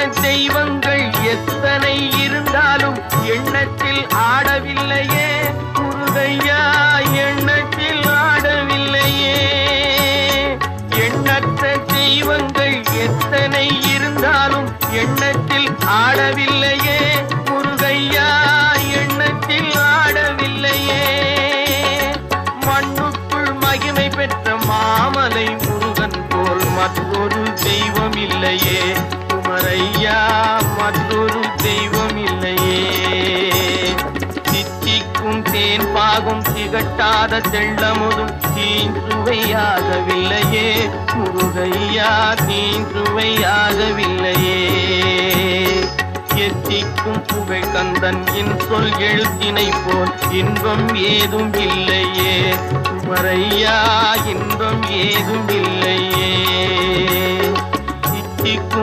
தெய்வங்கள் எத்தனை இருந்தாலும் எண்ணத்தில் ஆடவில்லையே முருகையா, எண்ணத்தில் ஆடவில்லையே. எண்ணற்ற தெய்வங்கள் எத்தனை இருந்தாலும் எண்ணத்தில் ஆடவில்லையே முருகையா, எண்ணத்தில் ஆடவில்லையே. மண்ணுக்குள் மகிமை பெற்ற மாமலை முருகன் போல் மற்றொரு தெய்வம் இல்லையே குமரையா, மற்றொரு தெய்வம் இல்லையே. தித்திக்கும் தேன் பாகும் திகட்டாத தெள்ளமுதும் தீஞ்சுவையாகவில்லையே முருகையா, தீஞ்சுவையாகவில்லையே. எத்திக்கும் புகழ் கந்தன் என் சொல் எழுத்தினை போல் இன்பம் ஏதும் இல்லையே குமரையா, இன்பம் ஏதும் இல்லையே. தித்திக்கும்